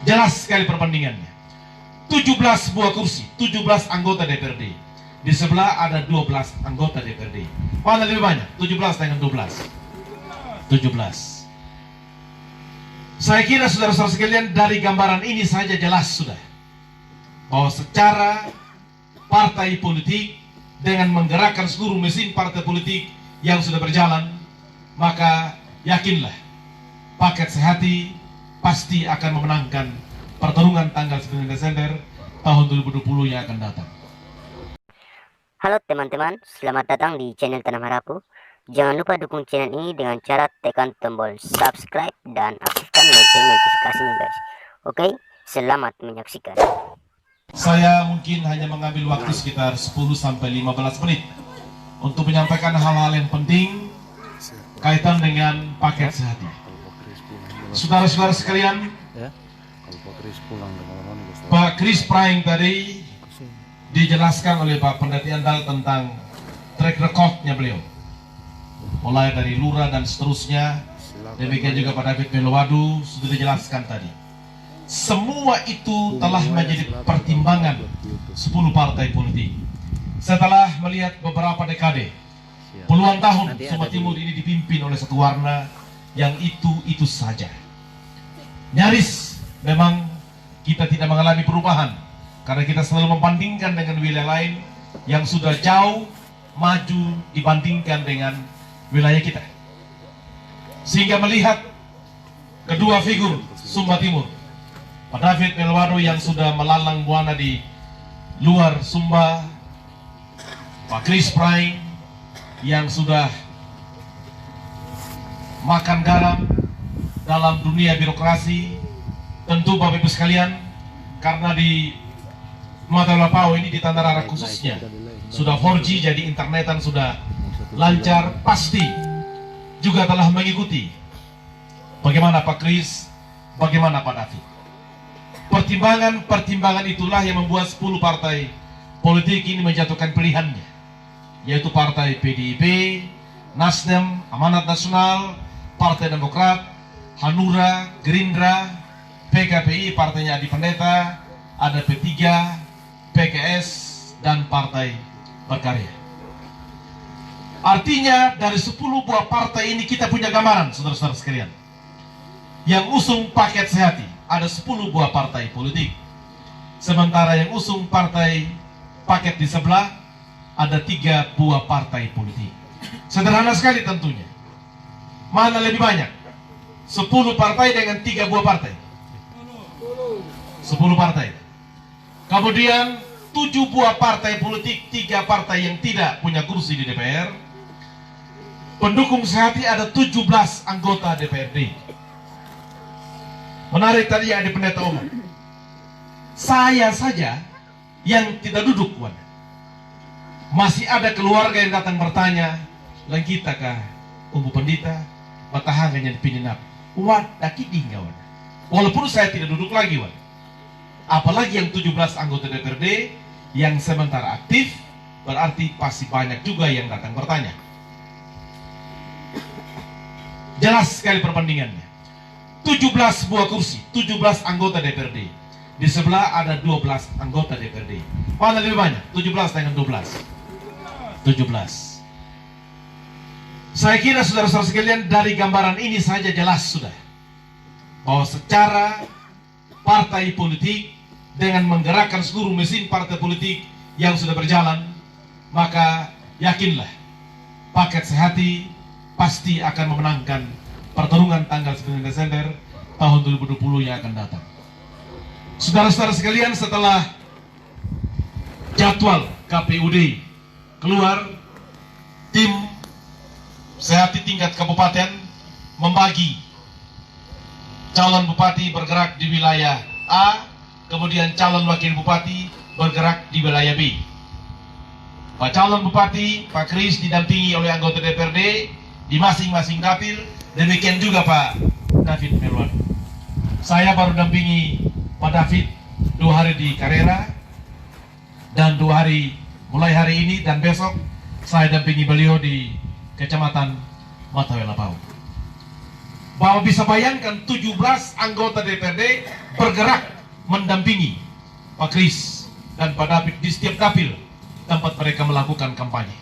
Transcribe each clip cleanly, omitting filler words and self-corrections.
Jelas sekali perbandingannya. 17 buah kursi, 17 anggota DPRD. Di sebelah ada 12 anggota DPRD. Mana lebih banyak? 17 dengan 12. 17. Saya kira saudara-saudara sekalian, dari gambaran ini saja jelas sudah bahwa secara partai politik dengan menggerakkan seluruh mesin partai politik yang sudah berjalan, maka yakinlah paket sehati pasti akan memenangkan pertarungan tanggal 9 Desember tahun 2020 yang akan datang. Halo teman-teman, selamat datang di channel Tanam Harapu. Jangan lupa dukung channel ini dengan cara tekan tombol subscribe dan aktifkan lonceng notifikasinya guys. Oke, selamat menyaksikan. Saya mungkin hanya mengambil waktu sekitar 10-15 menit untuk menyampaikan hal-hal yang penting kaitan dengan paket sehati. Saudara-saudara sekalian, Pak Chris Praing tadi dijelaskan oleh Pak Pendeta Andal tentang track recordnya beliau, mulai dari lurah dan seterusnya. Demikian juga Pak David Melowadu sudah dijelaskan tadi. Semua itu telah menjadi pertimbangan 10 partai politik. Setelah melihat beberapa dekade, puluhan tahun Sumba Timur ini dipimpin oleh satu warna yang itu saja. Nyaris memang kita tidak mengalami perubahan, karena kita selalu membandingkan dengan wilayah lain yang sudah jauh maju dibandingkan dengan wilayah kita. Sehingga melihat kedua figur Sumba Timur, Pak David Melowadu yang sudah melalang buana di luar Sumba, Pak Chris Praing yang sudah makan garam dalam dunia birokrasi. Tentu Bapak Ibu sekalian, karena di Matawalapau ini di Tanah Rara khususnya sudah 4G, jadi internetan sudah lancar, pasti juga telah mengikuti bagaimana Pak Chris, bagaimana Pak David. Pertimbangan itulah yang membuat 10 partai politik ini menjatuhkan pilihannya, yaitu partai PDIP, Nasdem, Amanat Nasional, Partai Demokrat, Hanura, Gerindra, PKPI, partainya Adi Pendeta, ada P3, PKS, dan Partai Berkarya. Artinya dari 10 buah partai ini kita punya gambaran, saudara-saudara sekalian. Yang usung paket sehati ada 10 buah partai politik. Sementara yang usung partai paket di sebelah ada 3 buah partai politik. Sederhana sekali tentunya. Mana lebih banyak? 10 partai dengan 3 buah partai. 10 partai. Kemudian 7 buah partai politik, 3 partai yang tidak punya kursi di DPR. Pendukung sehati ada 17 anggota DPRD. Menarik tadi yang ada pendeta umum. Saya saja yang tidak duduk, Wan. Masih ada keluarga yang datang bertanya, "Lang kita kah umbu pendeta, batahangannya di pininap." Wan, dakiding Wan. Walaupun saya tidak duduk lagi, Wan. Apalagi yang 17 anggota DPRD yang sementara aktif, berarti pasti banyak juga yang datang bertanya. Jelas sekali perbandingannya. 17 buah kursi, 17 anggota DPRD. Di sebelah ada 12 anggota DPRD. Mana lebih banyak? 17 dengan 12. 17. Saya kira saudara-saudara sekalian, dari gambaran ini saja jelas sudah bahwa secara partai politik dengan menggerakkan seluruh mesin partai politik yang sudah berjalan, maka yakinlah paket sehati pasti akan memenangkan pertarungan tanggal 9 Desember tahun 2020 yang akan datang. Saudara-saudara sekalian, setelah jadwal KPUD keluar, tim sehati tingkat kabupaten membagi calon bupati bergerak di wilayah A, kemudian calon wakil bupati bergerak di wilayah B. Pak calon bupati, Pak Chris didampingi oleh anggota DPRD di masing-masing dapil. Demikian juga Pak David Melowadu. Saya baru dampingi Pak David 2 hari di Karera, dan 2 hari mulai hari ini dan besok saya dampingi beliau di Kecamatan Matawalapau. Bahwa bisa bayangkan 17 anggota DPRD bergerak mendampingi Pak Kris dan Pak David di setiap dapil tempat mereka melakukan kampanye.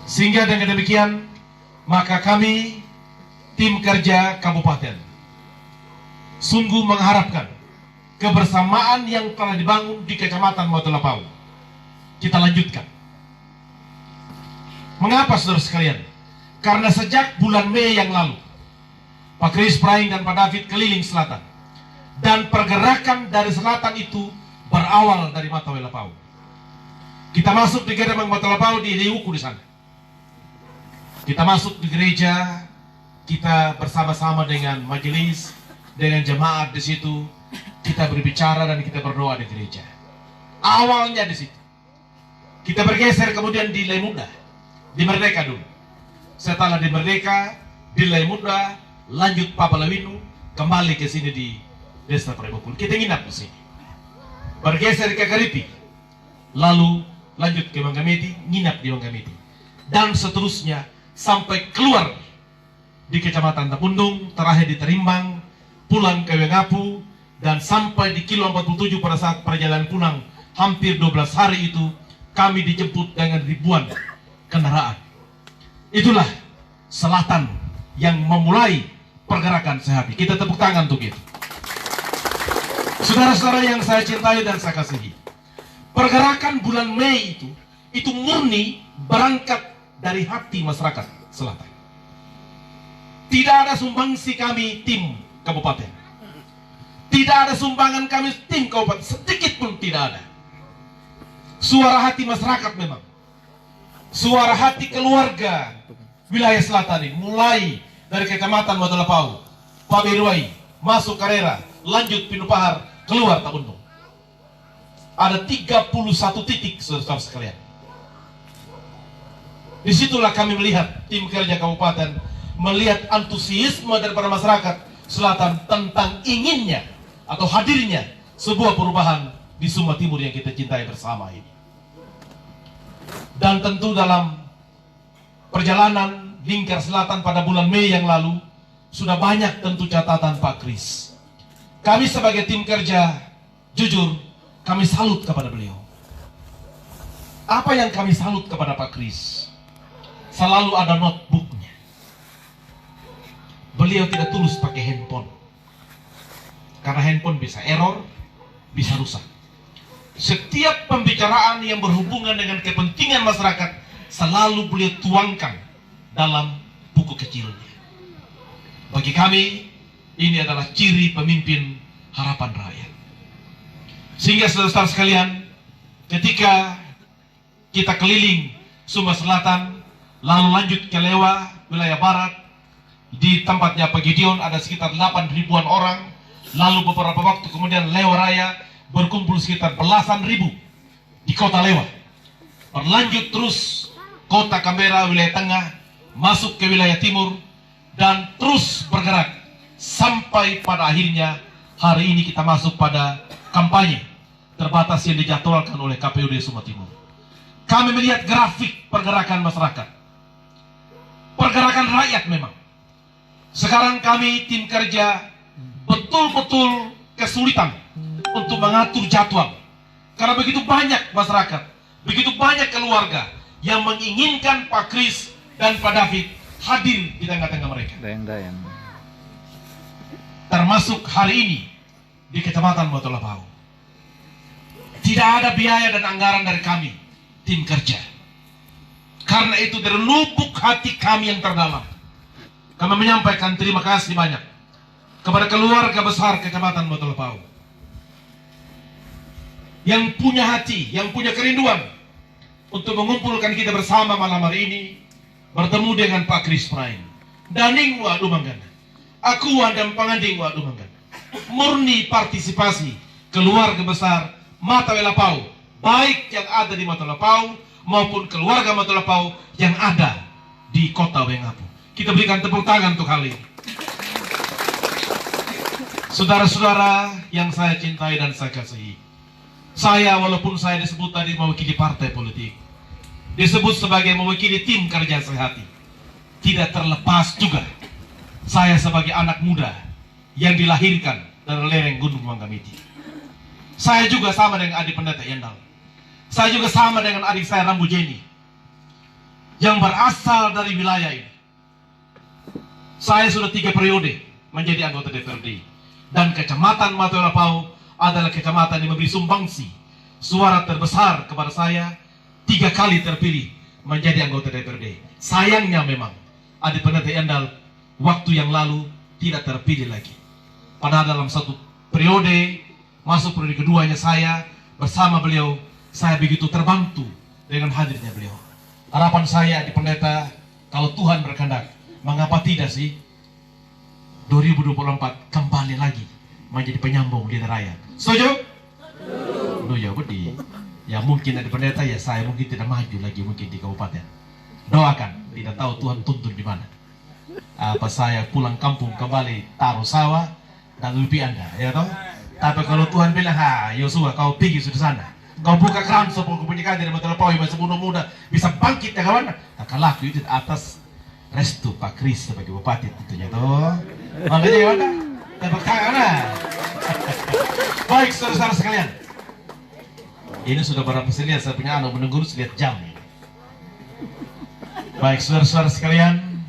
Sehingga dengan demikian, maka kami tim kerja kabupaten sungguh mengharapkan kebersamaan yang telah dibangun di Kecamatan Matulapau kita lanjutkan. Mengapa saudara sekalian? Karena sejak bulan Mei yang lalu, Pak Kris Praing dan Pak David keliling selatan. Dan pergerakan dari selatan itu berawal dari Matawelapau. Kita masuk di gerbang Matawelapau di Liuku di sana. Kita masuk di gereja, kita bersama-sama dengan majelis, dengan jemaat di situ. Kita berbicara dan kita berdoa di gereja. Awalnya di situ. Kita bergeser kemudian di Lemuda, di Merdeka dulu. Setelah di Merdeka, di Lemuda, lanjut Papalawinu, kembali ke sini di Desa Parebukul. Kita nginap di sini. Bergeser ke Karipi, lalu lanjut ke Manggameti, nginap di Manggameti, dan seterusnya sampai keluar di Kecamatan Tapundung, terakhir di Terimbang, pulang ke Wengapu, dan sampai di Kilo 47 pada saat perjalanan pulang hampir 12 hari itu kami dijemput dengan ribuan kendaraan. Itulah selatan yang memulai pergerakan Sehapi. Kita tepuk tangan untuk itu. Saudara-saudara yang saya cintai dan saya kasihi, pergerakan bulan Mei itu murni berangkat dari hati masyarakat selatan. Tidak ada sumbangsi kami tim kabupaten. Tidak ada sumbangan kami tim kabupaten, sedikit pun tidak ada. Suara hati masyarakat memang. Suara hati keluarga wilayah selatan ini, mulai dari Kecamatan Matulapau, Pabirwai, masuk Karera, lanjut Pinupahar, keluar Tapundung. Ada 31 titik, saudara sekalian. Disitulah kami melihat tim kerja kabupaten, melihat antusiasme daripada masyarakat selatan tentang inginnya atau hadirnya sebuah perubahan di Sumba Timur yang kita cintai bersama ini. Dan tentu dalam perjalanan lingkar selatan pada bulan Mei yang lalu, sudah banyak tentu catatan Pak Kris. Kami sebagai tim kerja, jujur, kami salut kepada beliau. Apa yang kami salut kepada Pak Kris? Selalu ada notebooknya. Beliau tidak tulus pakai handphone. Karena handphone bisa error, bisa rusak. Setiap pembicaraan yang berhubungan dengan kepentingan masyarakat selalu beliau tuangkan dalam buku kecilnya. Bagi kami, ini adalah ciri pemimpin harapan rakyat. Sehingga saudara-saudara sekalian, ketika kita keliling Sumba Selatan, lalu lanjut ke Lewa, wilayah barat, di tempatnya Pak Gideon ada sekitar 8.000-an orang, lalu beberapa waktu kemudian Lewa Raya berkumpul sekitar belasan ribu di kota Lewa. Berlanjut terus kota Canberra, wilayah tengah, masuk ke wilayah timur, dan terus bergerak sampai pada akhirnya hari ini kita masuk pada kampanye terbatas yang dijadwalkan oleh KPUD Sumba Timur. Kami melihat grafik pergerakan masyarakat, pergerakan rakyat memang. Sekarang kami tim kerja betul-betul kesulitan untuk mengatur jadwal, karena begitu banyak masyarakat, begitu banyak keluarga yang menginginkan Pak Kris dan Pak David hadir di tengah-tengah mereka. Dayang-dayang. Termasuk hari ini di Kecamatan Matulapau. Tidak ada biaya dan anggaran dari kami, tim kerja. Karena itu dari lubuk hati kami yang terdalam, kami menyampaikan terima kasih banyak kepada keluarga besar Kecamatan Matulapau yang punya hati, yang punya kerinduan untuk mengumpulkan kita bersama malam hari ini, bertemu dengan Pak Kris Praing. Daning wa dumanggana, aku dan panganding wa dumanggana. Murni partisipasi keluarga besar Matawelapau, baik yang ada di Matulapau maupun keluarga Matulapau yang ada di kota Wengapu. Kita berikan tepuk tangan untuk hal ini. Saudara-saudara yang saya cintai dan saya kasihi, saya walaupun saya disebut tadi mewakili partai politik, disebut sebagai mewakili tim kerja Sehati, tidak terlepas juga saya sebagai anak muda yang dilahirkan dari lereng Gunung Manggamiti. Saya juga sama dengan adik pendeta Yendal. Saya juga sama dengan adik saya Rambu Jenny, yang berasal dari wilayah ini. Saya sudah 3 periode menjadi anggota DPRD. Dan Kecamatan Matulapau adalah kecamatan yang memberi sumbangsi suara terbesar kepada saya, 3 kali terpilih menjadi anggota DPRD. Sayangnya memang adik pendeta Yendal waktu yang lalu tidak terpilih lagi. Padahal dalam satu periode, masuk periode keduanya saya bersama beliau, saya begitu terbantu dengan hadirnya beliau. Harapan saya di pendeta, kalau Tuhan berkehendak, mengapa tidak sih 2024 kembali lagi menjadi penyambung di raya. Setuju? Ya budi. Ya mungkin ada pendeta, ya saya mungkin tidak maju lagi mungkin di kabupaten. Doakan, tidak tahu Tuhan tuntun di mana. Apa saya pulang kampung kembali taruh sawah dan lupi Anda, ya toh? Tapi kalau Tuhan bilang, ha Yosua kau pergi sudah sana, kau buka keran supaya kau punya kader Matulapau masih muda bisa bangkit ya kawan. Akan laku itu atas restu Pak Kris sebagai bupati tentunya toh. Makanya ya Wanda, tepuk tangan lah. Baik saudara-saudara sekalian, ini sudah berapa selihat saya punya anak menunggu selihat jam. Baik saudara-saudara sekalian,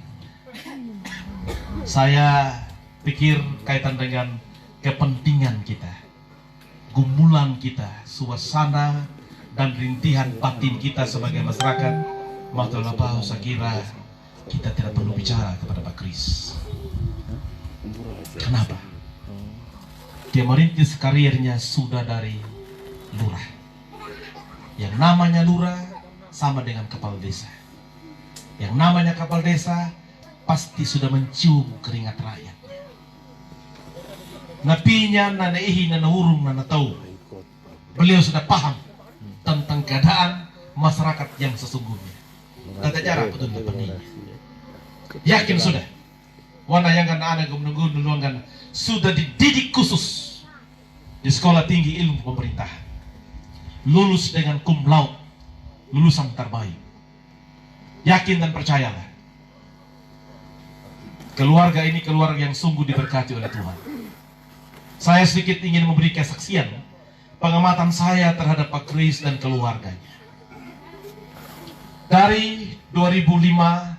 saya pikir kaitan dengan kepentingan kita, gumulan kita, suasana dan rintihan batin kita sebagai masyarakat Matulapau, saya kira kita tidak perlu bicara kepada Pak Kris. Kenapa? Dia merintis karirnya sudah dari lurah. Yang namanya lurah sama dengan kepala desa. Yang namanya kepala desa pasti sudah mencium keringat rakyatnya. Napinya, nanaihi, nanahurung, nanatahu. Beliau sudah paham tentang keadaan masyarakat yang sesungguhnya. Tata cara betul pentingnya. Yakin sudah. Wana yang kan anak menunggu nuluangan sudah dididik khusus di sekolah tinggi ilmu pemerintahan. Lulus dengan cum laude, lulusan terbaik. Yakin dan percayalah, keluarga ini keluarga yang sungguh diberkati oleh Tuhan. Saya sedikit ingin memberi kesaksian pengamatan saya terhadap Pak Kris dan keluarganya. Dari 2005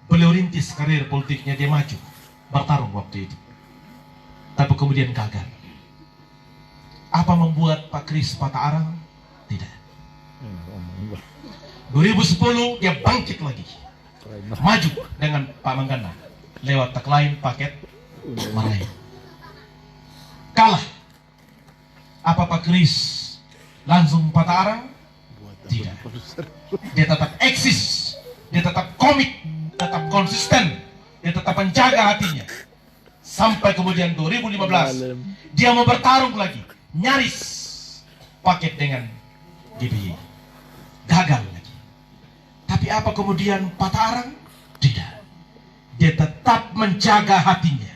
beliau rintis karir politiknya, dia maju bertarung waktu itu, tapi kemudian gagal. Apa membuat Pak Kris patah arang? Tidak. 2010 dia bangkit lagi, maju dengan Pak Manggana lewat tak lain paket Marayu. Kalah. Apa Pak Kris langsung patah arang? Tidak. Dia tetap eksis, dia tetap komit, tetap konsisten, dia tetap menjaga hatinya. Sampai kemudian 2015 dia mau bertarung lagi, nyaris paket dengan GBI, gagal lagi. Tapi apa kemudian patah arang? Tidak. Dia tetap menjaga hatinya,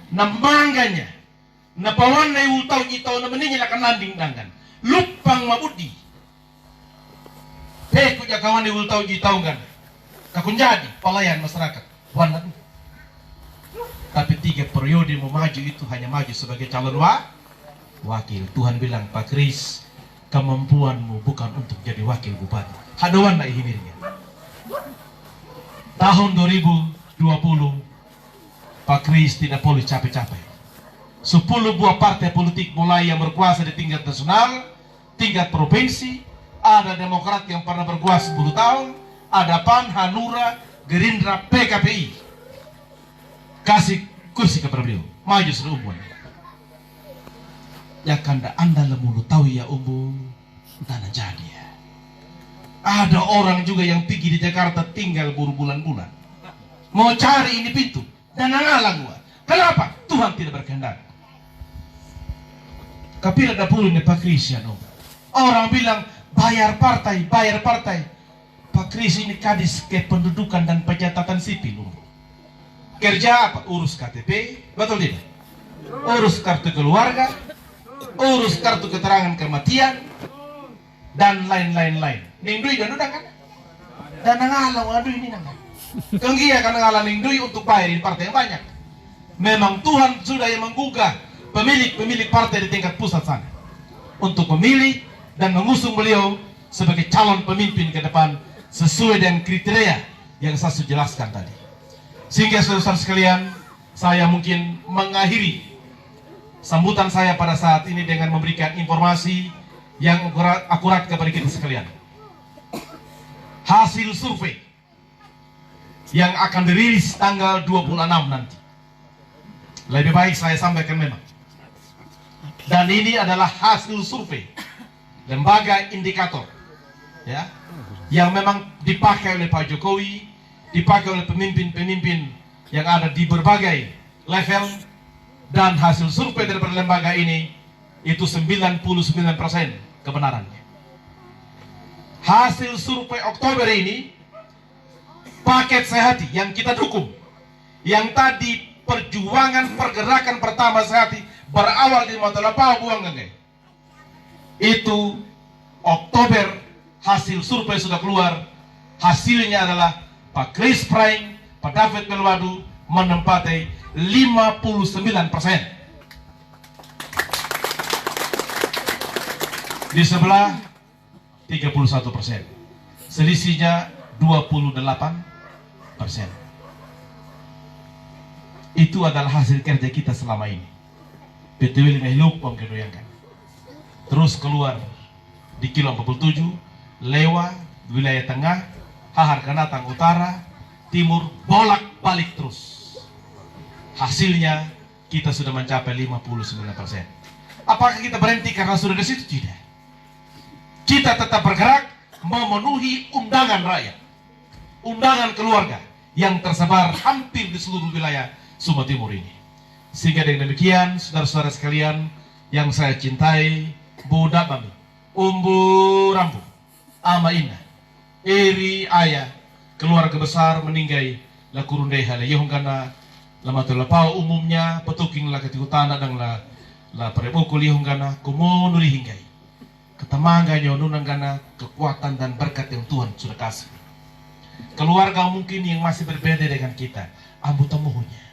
namangganya, napawan na utau itau na meninggal akan landing dangan lupang mabudi. Kuja kawan di utau itau kan kakun jadi pelayan masyarakat wanan. Tapi 3 periode mau maju itu hanya maju sebagai calon wakil. Tuhan bilang, Pak Kris, kemampuanmu bukan untuk jadi wakil bupati. Hadoan na ihimirnya. Tahun 2020 Pak Kris tidak boleh capek-capek. 10 buah partai politik mulai yang berkuasa di tingkat nasional, tingkat provinsi. Ada Demokrat yang pernah berkuasa 10 tahun, ada PAN, Hanura, Gerindra, PKPI. Kasih kursi kepada beliau, maju sudah umum. Ya kanda anda lemulu tahu ya umum, tanah jadi ya. Ada orang juga yang pergi di Jakarta tinggal berbulan-bulan, mau cari ini pintu dan ngalang gua. Kenapa? Tuhan tidak berkehendak. Kapila dapur ini Pak Kris ya, no. Orang bilang bayar partai, bayar partai. Pak Kris ini kadis kependudukan dan pencatatan sipil. Kerja apa? Urus KTP, betul tidak? Urus kartu keluarga, urus kartu keterangan kematian, dan lain-lain. Ningdui dan udah kan? Dan ngalau, aduh ini nangka. Kenggia kan ngalau ningdui untuk bayarin partai yang banyak. Memang Tuhan sudah yang menggugah pemilik partai di tingkat pusat sana untuk memilih dan mengusung beliau sebagai calon pemimpin ke depan sesuai dengan kriteria yang saya sudah jelaskan tadi. Sehingga saudara-saudara sekalian, saya mungkin mengakhiri sambutan saya pada saat ini dengan memberikan informasi yang akurat kepada kita sekalian. Hasil survei yang akan dirilis tanggal 26 nanti. Lebih baik saya sampaikan memang. Dan ini adalah hasil survei lembaga indikator, ya, yang memang dipakai oleh Pak Jokowi, dipakai oleh pemimpin-pemimpin yang ada di berbagai level, dan hasil survei dari lembaga ini itu 99% kebenarannya. Hasil survei Oktober ini, paket sehati yang kita dukung, yang tadi perjuangan pergerakan pertama sehati berawal di Matulapau buang Gengge, itu Oktober hasil survei sudah keluar. Hasilnya adalah Pak Chris Prying, Pak David Melwadu menempati 59%. Di sebelah 31%. Selisihnya 28%. Itu adalah hasil kerja kita selama ini. PTW Lingahiluk menggoyangkan. Terus keluar di kilo 47, lewat wilayah tengah, Hahar Kanatang Utara, Timur, bolak-balik terus. Hasilnya kita sudah mencapai 59%. Apakah kita berhenti karena sudah di situ? Tidak. Kita tetap bergerak memenuhi undangan rakyat, undangan keluarga yang tersebar hampir di seluruh wilayah Sumba Timur ini. Sehingga dengan demikian, saudara-saudara sekalian yang saya cintai, Budak Bami, Umbu Rambu, Ama Indah, Eri Ayah, keluarga besar meninggai la kurundai hale yohongana lama tulapau umumnya petuking la ketikutana dan la perebuku lihonggana kumonuri hinggai ketemangga nyonunanggana kekuatan dan berkat yang Tuhan sudah kasih. Keluarga mungkin yang masih berbeda dengan kita, ambu temuhunya.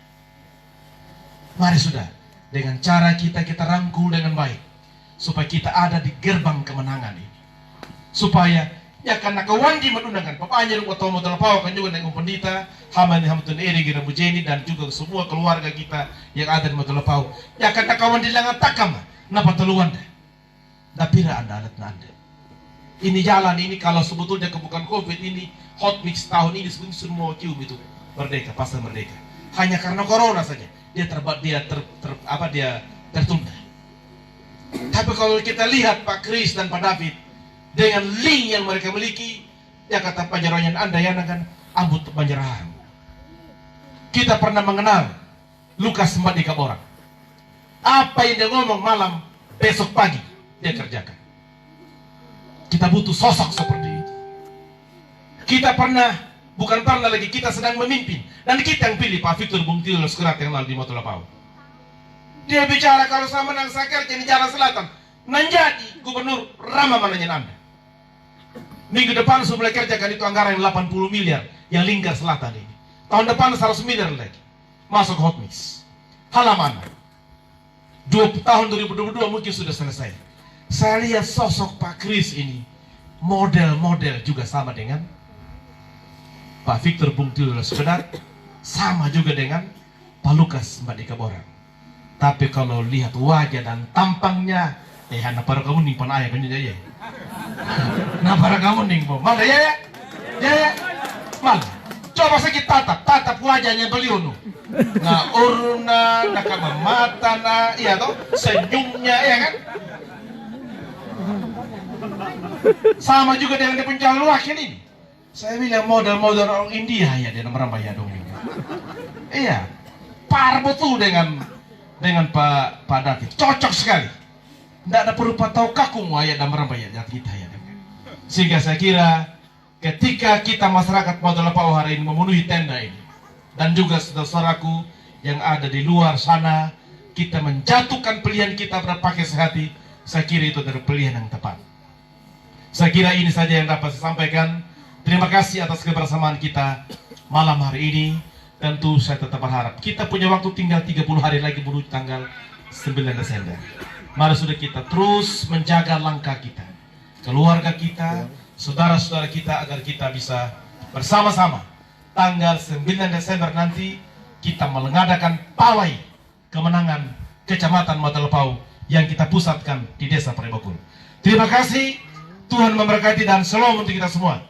Mari sudah, dengan cara kita rangkul dengan baik, supaya kita ada di gerbang kemenangan ini. Supaya, ya karena kawan di menunangkan, papanya lu atau mau terlepau kan juga dengan pendeta, hamani hamtun eri gira mujeni dan juga semua keluarga kita yang ada di Matulapau. Ya karena kawan di langat takam, napa teluan dah. Dapira anda alat anda. Ini jalan ini kalau sebetulnya bukan COVID ini hot mix tahun ini semua cium itu merdeka, pasar merdeka. Hanya karena corona saja dia tertunda. Tapi kalau kita lihat Pak Kris dan Pak David dengan link yang mereka miliki, ya kata panjarannya anda ya kan ambut panjarahan. Kita pernah mengenal Lukas Mbak di Kaborang. Apa yang dia ngomong malam, besok pagi dia kerjakan. Kita butuh sosok seperti itu. Kita bukan pernah lagi, kita sedang memimpin. Dan kita yang pilih Pak Victor Bungtilo Sekerat yang lalu di Matulapau. Dia bicara kalau sama dengan saya kerja di Jalan Selatan, menjadi gubernur ramah mananya anda. Minggu depan saya mulai kerjakan itu anggaran 80 miliar yang Lingkar Selatan ini. Tahun depan 100 miliar lagi masuk hot mix. Halaman tahun 2022 mungkin sudah selesai. Saya lihat sosok Pak Kris ini model-model juga sama dengan Pak Victor Bungtilo Sekedat, sama juga dengan Pak Lukas Mbak di Kaborang. Tapi kalau lihat wajah dan tampangnya, hana para kamu nih pan ayah banyak ya. Nah para kamu nih mana ya? Mana? Coba sakit tatap wajahnya beliau nu. Nah urna, nak mata na, iya toh senyumnya ya kan? Sama juga dengan di pencalon wakil ini. Saya bilang model-model orang India ya dia merambah ya dong. Iya, par betul dengan Pak David, cocok sekali. Tidak ada perlu tahu kakung ya dan merambah ya kita ya. Sehingga saya kira ketika kita masyarakat Matulapau hari ini memenuhi tenda ini dan juga saudara-saudaraku yang ada di luar sana, kita menjatuhkan pilihan kita berpakai sehati. Saya kira itu adalah pilihan yang tepat. Saya kira ini saja yang dapat saya sampaikan. Terima kasih atas kebersamaan kita malam hari ini. Tentu saya tetap berharap kita punya waktu tinggal 30 hari lagi menuju tanggal 9 Desember. Mari sudah kita terus menjaga langkah kita, keluarga kita, saudara-saudara kita, agar kita bisa bersama-sama tanggal 9 Desember nanti kita mengadakan pawai kemenangan Kecamatan Matalepau yang kita pusatkan di Desa Parebakul. Terima kasih, Tuhan memberkati dan shalom untuk kita semua.